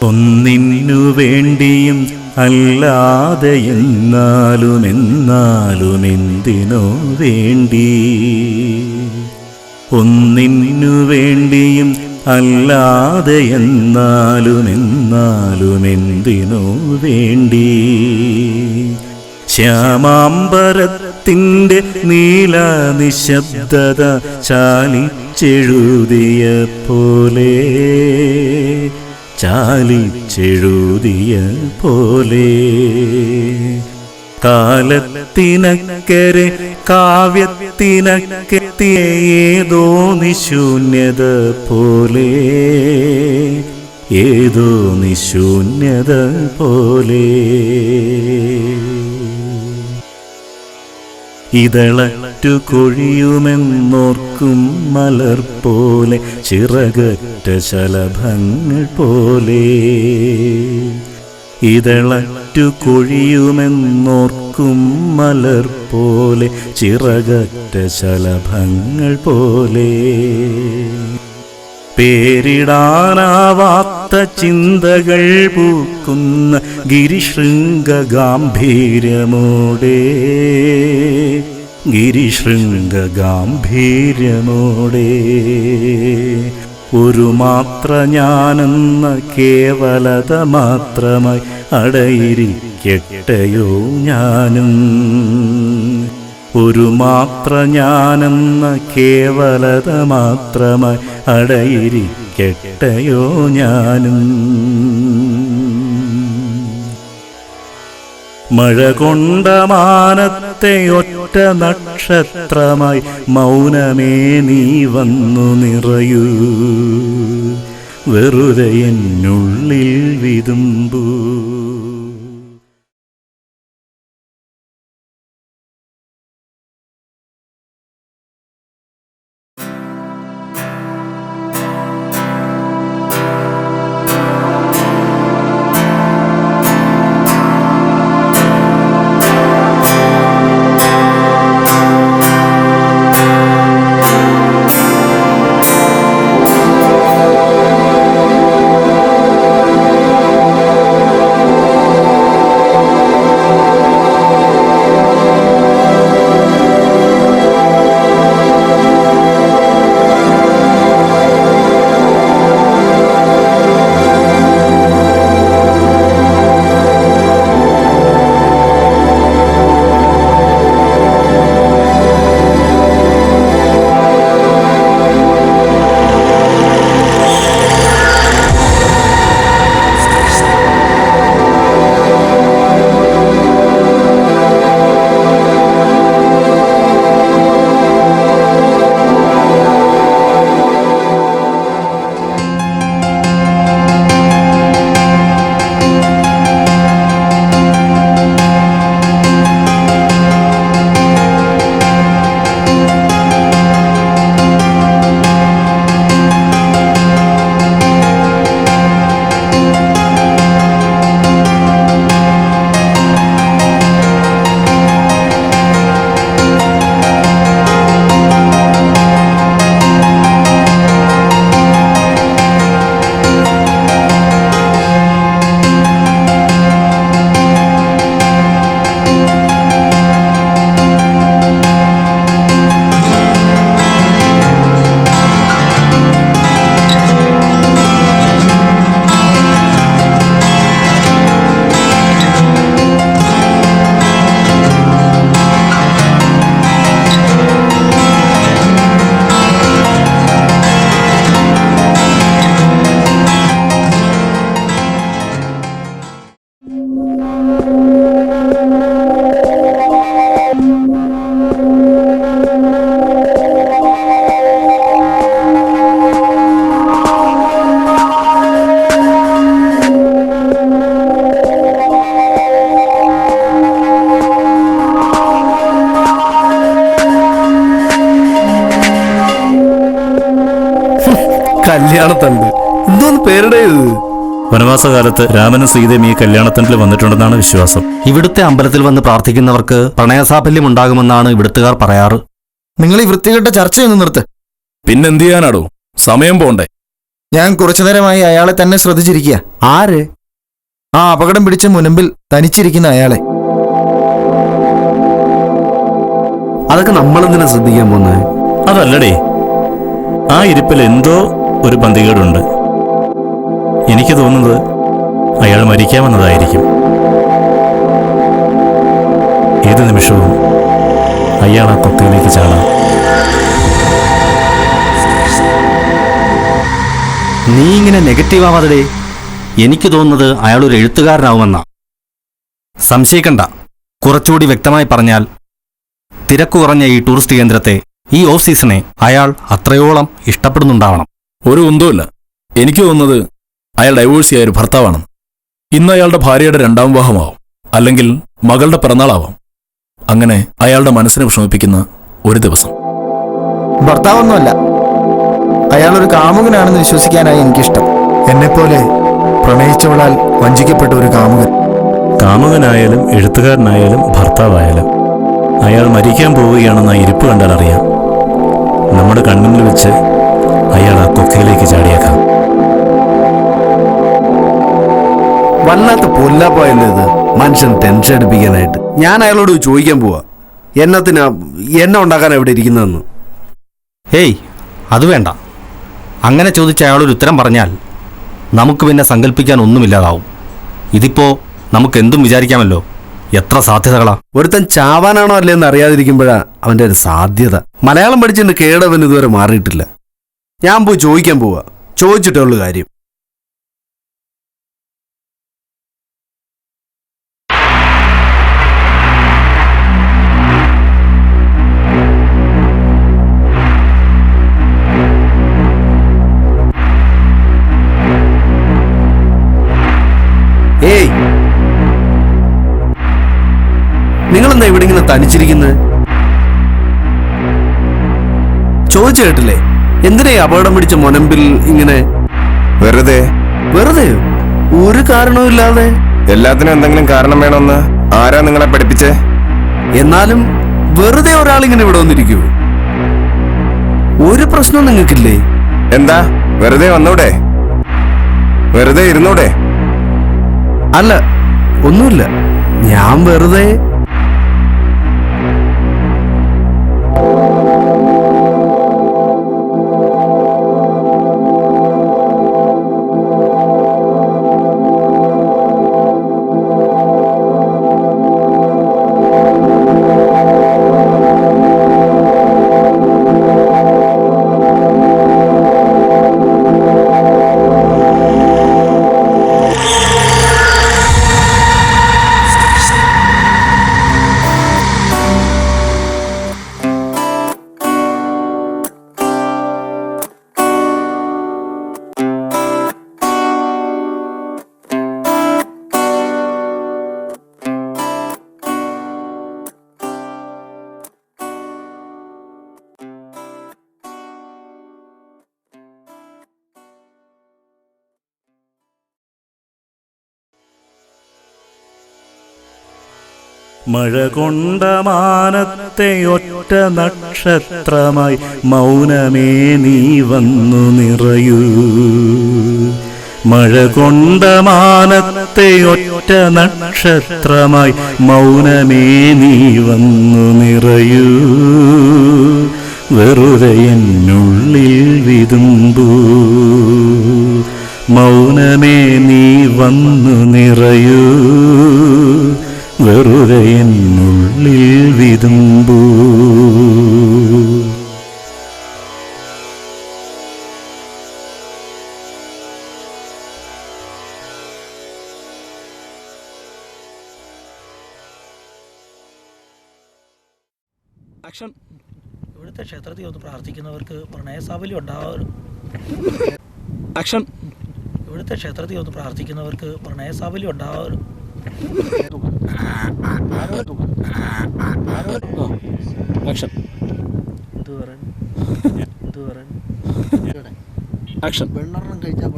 ഒന്നിനു വേണ്ടിയും അല്ലാതെ എന്നാലും എന്തിനോ വേണ്ടി. ഒന്നിനു വേണ്ടിയും അല്ലാതെ എന്നാലും എന്തിനോ വേണ്ടി. ശ്യാമാംബരത്തിൻ്റെ നീല നിശബ്ദത ചാലിച്ചെഴുതിയ പോലെ കാലത്തിനക്കരെ കാവ്യത്തിനക്കരെ ഏതോ നിശൂന്യത പോലെ ഇതളറ്റു കൊഴിയുമെന്നോർക്കും മലർ പോലെ ചിറകറ്റ ശലഭങ്ങൾ പോലെ. ഇതളറ്റു കൊഴിയുമെന്നോർക്കും മലർ പോലെ ചിറകറ്റ ശലഭങ്ങൾ പോലെ. പേരിടാനാവാത്ത ചിന്തകൾ പൂക്കുന്ന ഗിരിശൃംഗ ഗാംഭീര്യമോടെ ഒരു മാത്ര ഞാനെന്ന കേവലത മാത്രമായി അടയിരിക്കട്ടെയോ ഞാനും. ഒരു മാത്ര ഞാനെന്ന കേവലത മാത്രമായി അടയിരിക്കട്ടെയോ ഞാനും. മഴ കൊണ്ട മാനത്തെ ഒറ്റ നക്ഷത്രമായി മൗനമേ നീ വന്നു നിറയൂ. വെറുതെ എന്നുള്ളിൽ വിതുമ്പൂ. കല്യാണത്തണ്ട് എന്തോന്ന് പേരുടെ ഇത്? വനവാസകാലത്ത് രാമനും സീതയും ഈ കല്യാണത്തണ്ടിൽ വന്നിട്ടുണ്ടെന്നാണ് വിശ്വാസം. ഇവിടുത്തെ അമ്പലത്തിൽ വന്ന് പ്രാർത്ഥിക്കുന്നവർക്ക് പ്രണയസാഫല്യം ഉണ്ടാകുമെന്നാണ് ഇവിടുത്തുകാർ പറയാറ്. നിങ്ങൾ ഈ വൃത്തികെട്ട ചർച്ചയൊന്നും നിർത്ത്. പിന്നെന്ത് ചെയ്യാനാടോ, സമയം പോണ്ടേ? ഞാൻ കുറച്ചു നേരമായി അയാളെ തന്നെ ശ്രദ്ധിച്ചിരിക്കുക. ആര്? ആ അപകടം പിടിച്ച മുൻപിൽ തനിച്ചിരിക്കുന്ന അയാളെ. അതൊക്കെ നമ്മളെന്തിനാ ശ്രദ്ധിക്കാൻ പോകുന്നത്? അതല്ലടേ, ആ ഇരിപ്പിൽ എന്തോ ഒരു പന്തികേടുണ്ട്. എനിക്ക് തോന്നുന്നത് അയാൾ മരിക്കാമെന്നതായിരിക്കും. ഏത് നിമിഷവും അയാൾ ആ കൊക്കയിലേക്ക് ചാടാം. നീ ഇങ്ങനെ നെഗറ്റീവ് ആവാതെ. എനിക്ക് തോന്നുന്നത് അയാൾ ഒരു എഴുത്തുകാരനാവുമെന്നാ. സംശയിക്കണ്ട. കുറച്ചുകൂടി വ്യക്തമായി പറഞ്ഞാൽ, തിരക്ക് കുറഞ്ഞ ഈ ടൂറിസ്റ്റ് കേന്ദ്രത്തെ, ഈ ഓഫ് സീസണെ അയാൾ അത്രയോളം ഇഷ്ടപ്പെടുന്നുണ്ടാവണം. ഒരു ഉന്തവുമില്ല. എനിക്ക് തോന്നുന്നത് അയാൾ ഡൈവോഴ്സ് ചെയ്യാൻ ഒരു ഭർത്താവാണെന്ന്. ഇന്ന് അയാളുടെ ഭാര്യയുടെ 2ാം വിവാഹമാവും, അല്ലെങ്കിൽ മകളുടെ പിറന്നാളാവാം. അങ്ങനെ അയാളുടെ മനസ്സിനെ വിഷമിപ്പിക്കുന്ന ഒരു ദിവസം. ഭർത്താവൊന്നുമല്ല, അയാളൊരു കാമുകനാണെന്ന് വിശ്വസിക്കാനായി എനിക്കിഷ്ടം. എന്നെപ്പോലെ പ്രണയിച്ചവളാൽ വഞ്ചിക്കപ്പെട്ട ഒരു കാമുകൻ. കാമുകനായാലും എഴുത്തുകാരനായാലും ഭർത്താവായാലും അയാൾ മരിക്കാൻ പോവുകയാണെന്ന് ആ ഇരിപ്പ് കണ്ടാൽ അറിയാം. നമ്മുടെ കൺമുന്നിൽ വെച്ച് അയാൾ ആ കൊക്കയിലേക്ക് ചാടിയേക്കാം. വല്ലാത്ത പൊല്ലാപ്പായല്ലേ ഇത്, മനുഷ്യൻ ടെൻഷൻ അടിപ്പിക്കാനായിട്ട്. ഞാൻ അയാളോട് ചോദിക്കാൻ പോവാ, എന്നെ ഉണ്ടാക്കാൻ എവിടെ ഇരിക്കുന്നതെന്ന്. ഏയ്, അത് വേണ്ട. അങ്ങനെ ചോദിച്ച അയാളൊരു ഉത്തരം പറഞ്ഞാൽ നമുക്ക് പിന്നെ സങ്കല്പിക്കാൻ ഒന്നുമില്ലാതാവും. ഇതിപ്പോ നമുക്ക് എന്തും വിചാരിക്കാമല്ലോ. എത്ര സാധ്യതകളാ. ഒരുത്തൻ ചാവാനാണോ അല്ലേന്ന് അറിയാതിരിക്കുമ്പോഴാ അവന്റെ ഒരു സാധ്യത. മലയാളം പഠിച്ചതിന്റെ കേടവൻ ഇതുവരെ മാറിയിട്ടില്ല. ഞാൻ പോയി ചോദിക്കാൻ പോവാ, ചോദിച്ചിട്ടേ ഉള്ളു കാര്യം. ഏയ്, നിങ്ങളെന്താ ഇവിടെ ഇങ്ങനെ തനിച്ചിരിക്കുന്നത്? ചോദിച്ചു കേട്ടില്ലേ, എന്തിനാ അപകടം പിടിച്ച മുനമ്പിൽ ഇങ്ങനെ? വെറുതെ. വെറുതെ? ഒരു കാരണവുമില്ലാതെ? എല്ലാത്തിനും എന്തെങ്കിലും കാരണം വേണമെന്ന് ആരാ നിങ്ങളെ പഠിപ്പിച്ചേ? എന്നാലും വെറുതെ ഒരാളിങ്ങനെ ഇവിടെ വന്നിരിക്കൂ? ഒരു പ്രശ്നം നിങ്ങൾക്കില്ലേ? എന്താ, വെറുതെ വന്നൂടെ? വെറുതെ ഇരുന്നൂടെ? അല്ല, ഒന്നുമില്ല. ഞാൻ വെറുതെ. മഴ കൊണ്ട മാനത്തെ ഒറ്റ നക്ഷത്രമായി മൗനമേ നീ വന്നു നിറയൂ. മഴ കൊണ്ട മാനത്തെ ഒറ്റ നക്ഷത്രമായി മൗനമേ നീ വന്നു നിറയൂ. വെറുതെ എന്നുള്ളിൽ വിതുമ്പൂ. മൗനമേ നീ വന്നു നിറയൂ. വെറുതെ എന്നുള്ളിൽ വിതുമ്പൂ. ഇവിടുത്തെ ക്ഷേത്രത്തിൽ ഒന്ന് പ്രാർത്ഥിക്കുന്നവർക്ക് പ്രണയസാഫല്യം ഉണ്ടാവാറും. ഇവിടുത്തെ ക്ഷേത്രത്തിൽ ഒന്ന് പ്രാർത്ഥിക്കുന്നവർക്ക് പ്രണയസാഫല്യം ഉണ്ടാവാറും.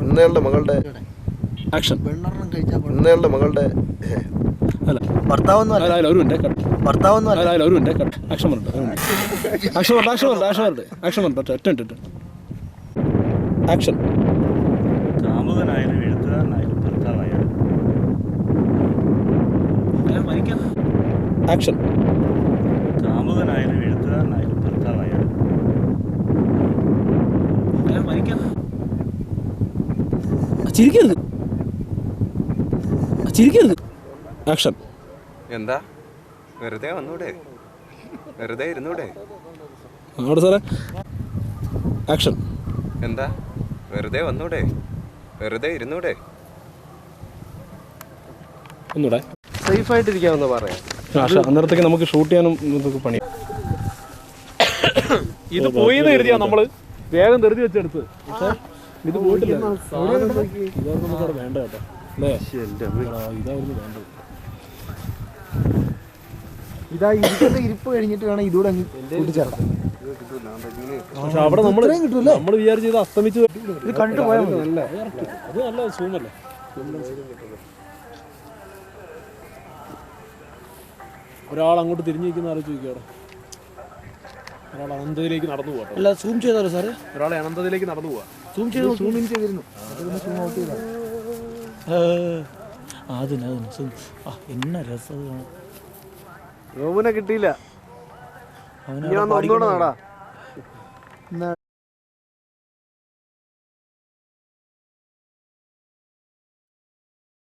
ഇന്നയാളുടെ മകളുടെ എഴുത്തുകാരനായാലും ഭർത്താവായാലും അയാൾ മരിക്കാൻ ആക്ഷൻ. കാമുകനായാലും എഴുത്തുകാരനായാലും ഭർത്താവായാലും അയാൾ മരിക്കാൻ ചിരിക്കരുത്. ചിരിക്കരുത്. ആക്ഷൻ. എന്താ വെറുതെ വന്നൂടെ, വെറുതെ ഇരുന്നൂടെ? അവിടെ സാറേ. ആക്ഷൻ. എന്താ വെറുതെ വന്നൂടെ, വെറുതെ ഇരുന്നൂടെ? ഒന്നൂടെ. സേഫ് ആയിട്ടിരിക്കാമെന്ന് പറയാം. അന്നേരത്തേക്ക് നമുക്ക് ഷൂട്ട് ചെയ്യാനും ഇതൊക്കെ പണി. ഇത് പോയി കരുതിയാ നമ്മള് വേഗം ധൃതി വെച്ചെടുത്ത്. പക്ഷേ ഇത് പോയിട്ടില്ല. ഇതായിരുന്നു നമുക്കവിടെ വേണ്ട കേട്ടോ അല്ലേ? ഇതായിരുന്നു വേണ്ടത്. ഇതാ ഇരിക്കുന്ന ഇരിപ്പ് കഴിഞ്ഞിട്ട് വേണം ഇതൂടെ അങ്ങ് കൂട്ടിച്ചേർക്കാൻ. പക്ഷെ അവിടെ നമ്മൾ വിചാരിച്ചത് അസ്തമിച്ച് ഇത് കണ്ടിട്ട് പോയാൽ മതി. നല്ല അത് നല്ല സൂമല്ലേ. ഒരാൾ അങ്ങോട്ട് തിരിഞ്ഞു നിൽക്കുന്ന ആലോചിച്ച് നോക്കി. അവിടെ ഒരാൾ അനന്തതയിലേക്ക് നടന്നു പോകാം. അല്ല സൂം ചെയ്താലോ സാറേ? ഒരാളെ അനന്തതയിലേക്ക് നടന്നു പോവാ. സൂം ചെയ്ത് സൂം ഇൻ ചെയ്തിരുന്നു. സൂം ഔട്ട് ചെയ്താ അതിന് സൂം. എന്നാ രസം. രോമിനെ കിട്ടിയില്ല. അവനെ ഒന്നുകൂടെ നടാ.